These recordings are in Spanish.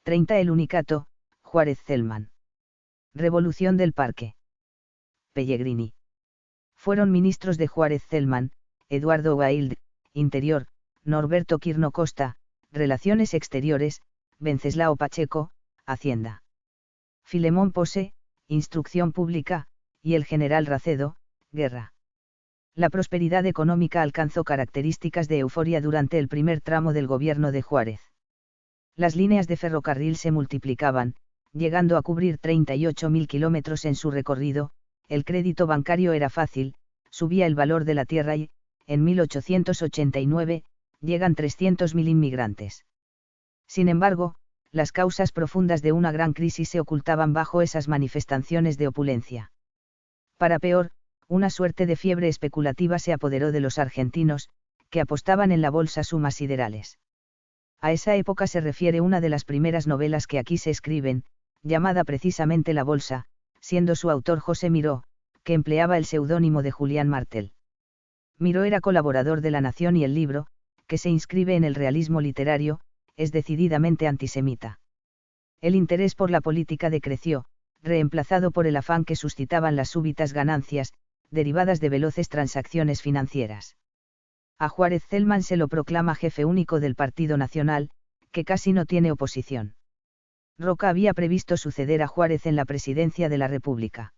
30 El Unicato, Juárez Celman. Revolución del Parque. Pellegrini. Fueron ministros de Juárez Celman, Eduardo Wild, Interior, Norberto Quirno Costa, Relaciones Exteriores, Venceslao Pacheco, Hacienda. Filemón Pose, Instrucción Pública, y el general Racedo, Guerra. La prosperidad económica alcanzó características de euforia durante el primer tramo del gobierno de Juárez. Las líneas de ferrocarril se multiplicaban, llegando a cubrir 38.000 kilómetros en su recorrido, el crédito bancario era fácil, subía el valor de la tierra y, en 1889, llegan 300.000 inmigrantes. Sin embargo, las causas profundas de una gran crisis se ocultaban bajo esas manifestaciones de opulencia. Para peor, una suerte de fiebre especulativa se apoderó de los argentinos, que apostaban en la bolsa sumas siderales. A esa época se refiere una de las primeras novelas que aquí se escriben, llamada precisamente La Bolsa, siendo su autor José Miró, que empleaba el seudónimo de Julián Martel. Miró era colaborador de La Nación y el libro, que se inscribe en el realismo literario, es decididamente antisemita. El interés por la política decreció, reemplazado por el afán que suscitaban las súbitas ganancias, derivadas de veloces transacciones financieras. A Juárez Celman se lo proclama jefe único del Partido Nacional, que casi no tiene oposición. Roca había previsto suceder a Juárez en la presidencia de la República.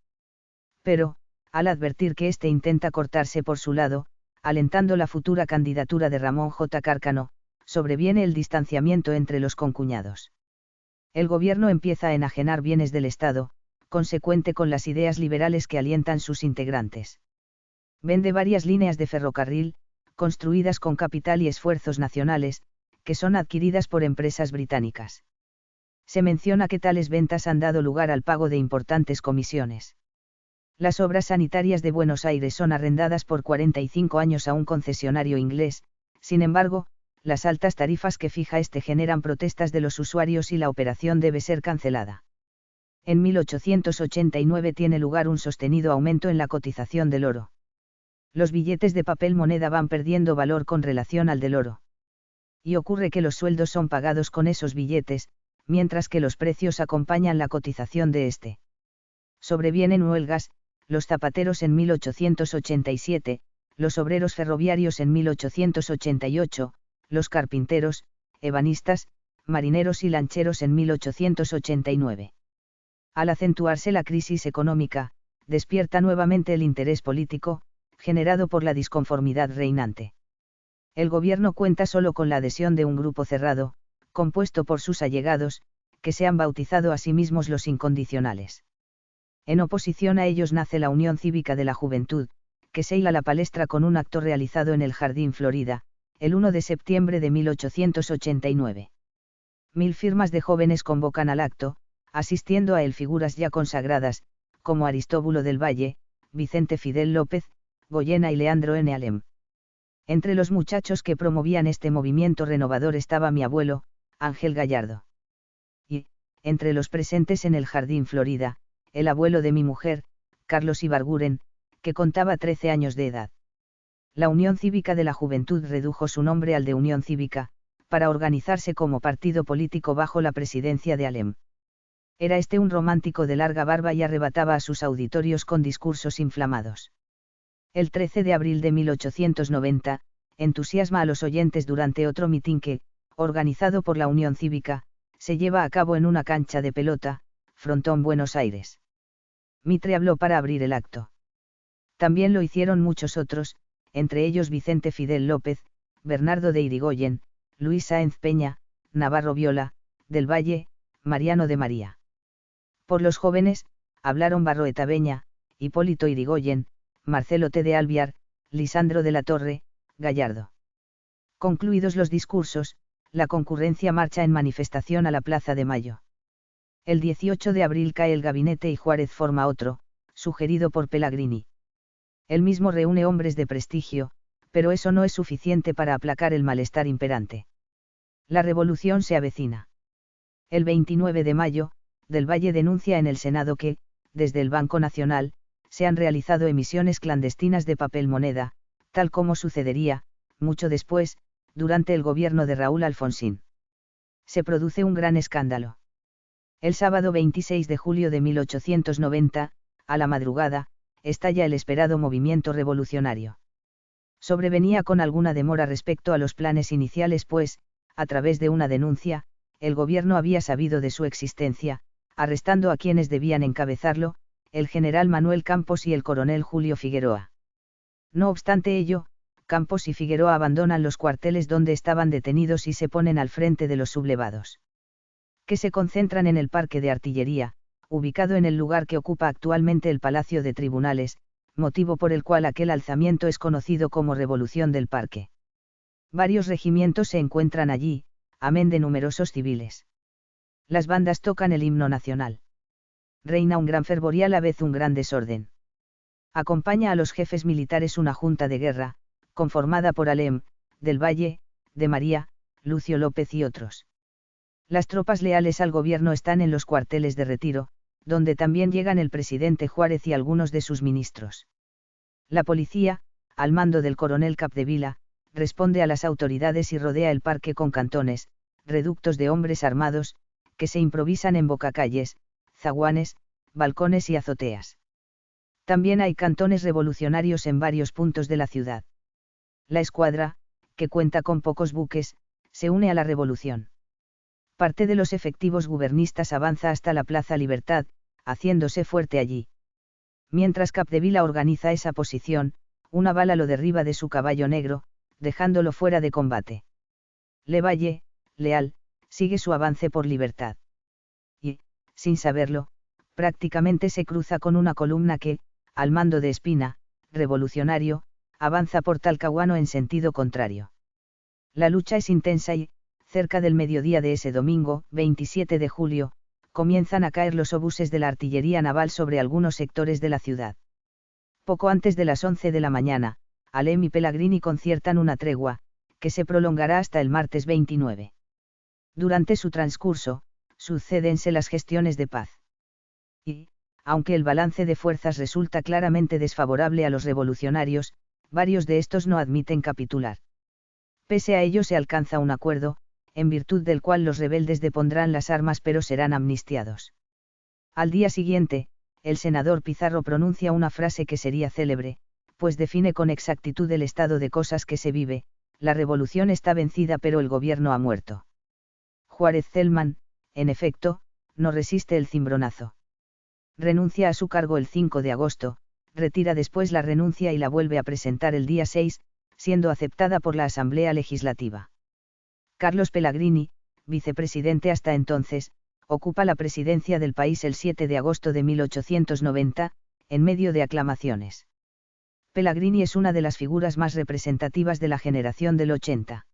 Pero, al advertir que éste intenta cortarse por su lado, alentando la futura candidatura de Ramón J. Cárcano, sobreviene el distanciamiento entre los concuñados. El gobierno empieza a enajenar bienes del Estado, consecuente con las ideas liberales que alientan sus integrantes. Vende varias líneas de ferrocarril, construidas con capital y esfuerzos nacionales, que son adquiridas por empresas británicas. Se menciona que tales ventas han dado lugar al pago de importantes comisiones. Las obras sanitarias de Buenos Aires son arrendadas por 45 años a un concesionario inglés, sin embargo, las altas tarifas que fija este generan protestas de los usuarios y la operación debe ser cancelada. En 1889 tiene lugar un sostenido aumento en la cotización del oro. Los billetes de papel moneda van perdiendo valor con relación al del oro. Y ocurre que los sueldos son pagados con esos billetes, mientras que los precios acompañan la cotización de este. Sobrevienen huelgas, los zapateros en 1887, los obreros ferroviarios en 1888, los carpinteros, ebanistas, marineros y lancheros en 1889. Al acentuarse la crisis económica, despierta nuevamente el interés político, generado por la disconformidad reinante. El gobierno cuenta solo con la adhesión de un grupo cerrado, compuesto por sus allegados, que se han bautizado a sí mismos los incondicionales. En oposición a ellos nace la Unión Cívica de la Juventud, que se hila la palestra con un acto realizado en el Jardín Florida, el 1 de septiembre de 1889. 1000 firmas de jóvenes convocan al acto, asistiendo a él figuras ya consagradas, como Aristóbulo del Valle, Vicente Fidel López, Goyena y Leandro N. Alem. Entre los muchachos que promovían este movimiento renovador estaba mi abuelo, Ángel Gallardo. Y, entre los presentes en el Jardín Florida, el abuelo de mi mujer, Carlos Ibarguren, que contaba 13 años de edad. La Unión Cívica de la Juventud redujo su nombre al de Unión Cívica, para organizarse como partido político bajo la presidencia de Alem. Era este un romántico de larga barba y arrebataba a sus auditorios con discursos inflamados. El 13 de abril de 1890, entusiasma a los oyentes durante otro mitin que, organizado por la Unión Cívica, se lleva a cabo en una cancha de pelota, Frontón Buenos Aires. Mitre habló para abrir el acto. También lo hicieron muchos otros, entre ellos Vicente Fidel López, Bernardo de Irigoyen, Luis Sáenz Peña, Navarro Viola, del Valle, Mariano de María. Por los jóvenes, hablaron Barroeta Beña, Hipólito Irigoyen, Marcelo T. de Alviar, Lisandro de la Torre, Gallardo. Concluidos los discursos, la concurrencia marcha en manifestación a la Plaza de Mayo. El 18 de abril cae el gabinete y Juárez forma otro, sugerido por Pellegrini. Él mismo reúne hombres de prestigio, pero eso no es suficiente para aplacar el malestar imperante. La revolución se avecina. El 29 de mayo, Del Valle denuncia en el Senado que, desde el Banco Nacional, se han realizado emisiones clandestinas de papel moneda, tal como sucedería, mucho después, durante el gobierno de Raúl Alfonsín. Se produce un gran escándalo. El sábado 26 de julio de 1890, a la madrugada, estalla el esperado movimiento revolucionario. Sobrevenía con alguna demora respecto a los planes iniciales, pues, a través de una denuncia, el gobierno había sabido de su existencia, arrestando a quienes debían encabezarlo, el general Manuel Campos y el coronel Julio Figueroa. No obstante ello, Campos y Figueroa abandonan los cuarteles donde estaban detenidos y se ponen al frente de los sublevados, que se concentran en el Parque de Artillería, ubicado en el lugar que ocupa actualmente el Palacio de Tribunales, motivo por el cual aquel alzamiento es conocido como Revolución del Parque. Varios regimientos se encuentran allí, amén de numerosos civiles. Las bandas tocan el himno nacional. Reina un gran fervor y a la vez un gran desorden. Acompaña a los jefes militares una junta de guerra, conformada por Alem, del Valle, de María, Lucio López y otros. Las tropas leales al gobierno están en los cuarteles de retiro, donde también llegan el presidente Juárez y algunos de sus ministros. La policía, al mando del coronel Capdevila, responde a las autoridades y rodea el parque con cantones, reductos de hombres armados, que se improvisan en bocacalles, zaguanes, balcones y azoteas. También hay cantones revolucionarios en varios puntos de la ciudad. La escuadra, que cuenta con pocos buques, se une a la revolución. Parte de los efectivos gubernistas avanza hasta la Plaza Libertad, haciéndose fuerte allí. Mientras Capdevila organiza esa posición, una bala lo derriba de su caballo negro, dejándolo fuera de combate. Levalle, leal, sigue su avance por Libertad. Y, sin saberlo, prácticamente se cruza con una columna que, al mando de Espina, revolucionario, avanza por Talcahuano en sentido contrario. La lucha es intensa y, cerca del mediodía de ese domingo, 27 de julio, comienzan a caer los obuses de la artillería naval sobre algunos sectores de la ciudad. Poco antes de las 11 de la mañana, Alem y Pellegrini conciertan una tregua, que se prolongará hasta el martes 29. Durante su transcurso, sucédense las gestiones de paz. Y, aunque el balance de fuerzas resulta claramente desfavorable a los revolucionarios, varios de estos no admiten capitular. Pese a ello se alcanza un acuerdo, en virtud del cual los rebeldes depondrán las armas pero serán amnistiados. Al día siguiente, el senador Pizarro pronuncia una frase que sería célebre, pues define con exactitud el estado de cosas que se vive: la revolución está vencida pero el gobierno ha muerto. Juárez Celman, en efecto, no resiste el cimbronazo. Renuncia a su cargo el 5 de agosto, retira después la renuncia y la vuelve a presentar el día 6, siendo aceptada por la Asamblea Legislativa. Carlos Pellegrini, vicepresidente hasta entonces, ocupa la presidencia del país el 7 de agosto de 1890, en medio de aclamaciones. Pellegrini es una de las figuras más representativas de la generación del 80.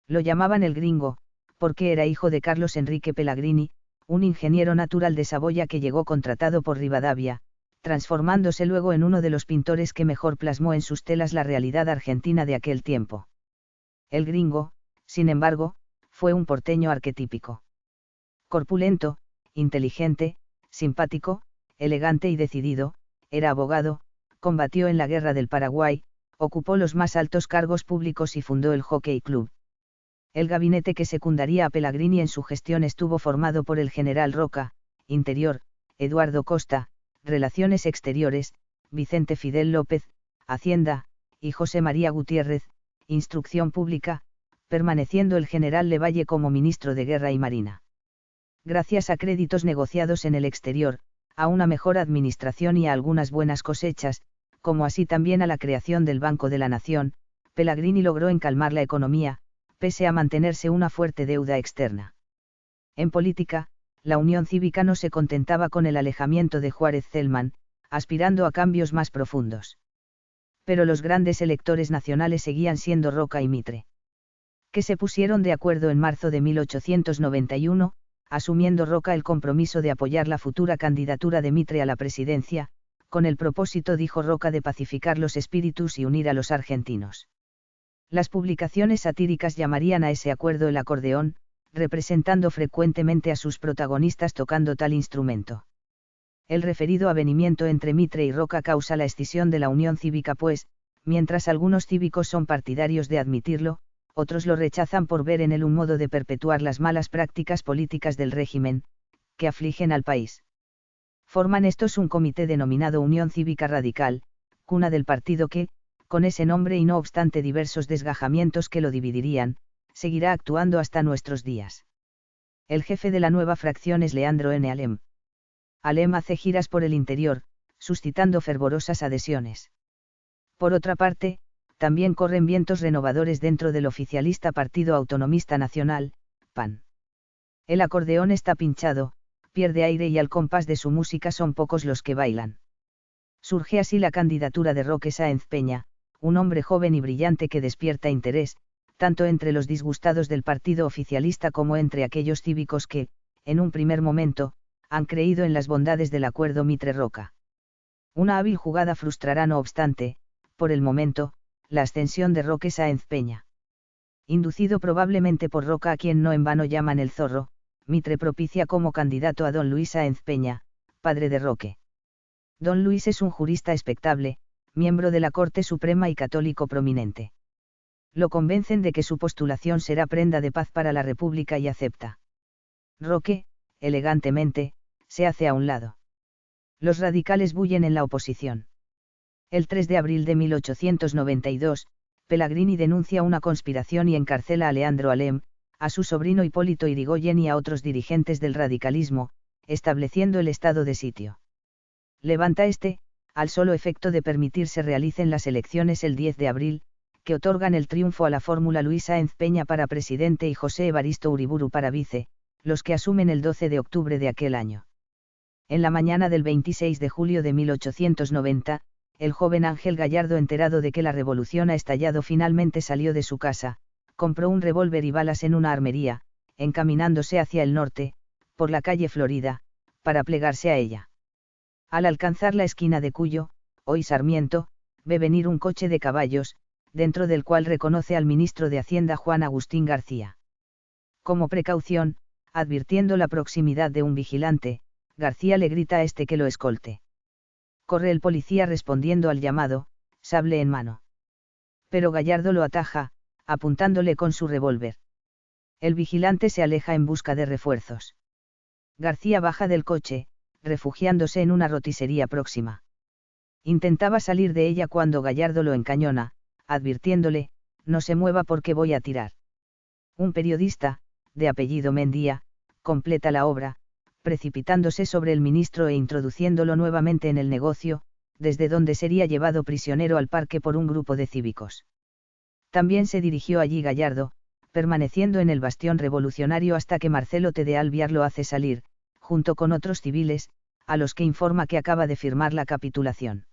Lo llamaban el Gringo, porque era hijo de Carlos Enrique Pellegrini, un ingeniero natural de Saboya que llegó contratado por Rivadavia, transformándose luego en uno de los pintores que mejor plasmó en sus telas la realidad argentina de aquel tiempo. El Gringo, sin embargo, fue un porteño arquetípico. Corpulento, inteligente, simpático, elegante y decidido, era abogado, combatió en la Guerra del Paraguay, ocupó los más altos cargos públicos y fundó el Jockey Club. El gabinete que secundaría a Pellegrini en su gestión estuvo formado por el general Roca, Interior, Eduardo Costa, Relaciones Exteriores, Vicente Fidel López, Hacienda, y José María Gutiérrez, Instrucción Pública, permaneciendo el general Levalle como ministro de Guerra y Marina. Gracias a créditos negociados en el exterior, a una mejor administración y a algunas buenas cosechas, como así también a la creación del Banco de la Nación, Pellegrini logró encalmar la economía, pese a mantenerse una fuerte deuda externa. En política, la Unión Cívica no se contentaba con el alejamiento de Juárez Celman, aspirando a cambios más profundos. Pero los grandes electores nacionales seguían siendo Roca y Mitre, que se pusieron de acuerdo en marzo de 1891, asumiendo Roca el compromiso de apoyar la futura candidatura de Mitre a la presidencia, con el propósito, dijo Roca, de pacificar los espíritus y unir a los argentinos. Las publicaciones satíricas llamarían a ese acuerdo el acordeón, representando frecuentemente a sus protagonistas tocando tal instrumento. El referido avenimiento entre Mitre y Roca causa la escisión de la Unión Cívica, pues, mientras algunos cívicos son partidarios de admitirlo, otros lo rechazan por ver en él un modo de perpetuar las malas prácticas políticas del régimen, que afligen al país. Forman estos un comité denominado Unión Cívica Radical, cuna del partido que, con ese nombre y no obstante diversos desgajamientos que lo dividirían, seguirá actuando hasta nuestros días. El jefe de la nueva fracción es Leandro N. Alem. Alem hace giras por el interior, suscitando fervorosas adhesiones. Por otra parte, también corren vientos renovadores dentro del oficialista Partido Autonomista Nacional, PAN. El acordeón está pinchado, pierde aire y al compás de su música son pocos los que bailan. Surge así la candidatura de Roque Sáenz Peña, un hombre joven y brillante que despierta interés, tanto entre los disgustados del partido oficialista como entre aquellos cívicos que, en un primer momento, han creído en las bondades del acuerdo Mitre-Roca. Una hábil jugada frustrará no obstante, por el momento, la ascensión de Roque Sáenz Peña. Inducido probablemente por Roca, a quien no en vano llaman el Zorro, Mitre propicia como candidato a don Luis Sáenz Peña, padre de Roque. Don Luis es un jurista expectable, miembro de la Corte Suprema y católico prominente. Lo convencen de que su postulación será prenda de paz para la República y acepta. Roque, elegantemente, se hace a un lado. Los radicales bullen en la oposición. El 3 de abril de 1892, Pellegrini denuncia una conspiración y encarcela a Leandro Alem, a su sobrino Hipólito Yrigoyen y a otros dirigentes del radicalismo, estableciendo el estado de sitio. Levanta al solo efecto de permitir se realicen las elecciones el 10 de abril, que otorgan el triunfo a la fórmula Luis Sáenz Peña para presidente y José Evaristo Uriburu para vice, los que asumen el 12 de octubre de aquel año. En la mañana del 26 de julio de 1890, el joven Ángel Gallardo, enterado de que la revolución ha estallado, finalmente salió de su casa, compró un revólver y balas en una armería, encaminándose hacia el norte, por la calle Florida, para plegarse a ella. Al alcanzar la esquina de Cuyo, hoy Sarmiento, ve venir un coche de caballos, dentro del cual reconoce al ministro de Hacienda Juan Agustín García. Como precaución, advirtiendo la proximidad de un vigilante, García le grita a este que lo escolte. Corre el policía respondiendo al llamado, sable en mano. Pero Gallardo lo ataja, apuntándole con su revólver. El vigilante se aleja en busca de refuerzos. García baja del coche, refugiándose en una roticería próxima. Intentaba salir de ella cuando Gallardo lo encañona, advirtiéndole, no se mueva porque voy a tirar. Un periodista, de apellido Mendía, completa la obra, precipitándose sobre el ministro e introduciéndolo nuevamente en el negocio, desde donde sería llevado prisionero al parque por un grupo de cívicos. También se dirigió allí Gallardo, permaneciendo en el bastión revolucionario hasta que Marcelo T. de Alviar lo hace salir, junto con otros civiles, a los que informa que acaba de firmar la capitulación.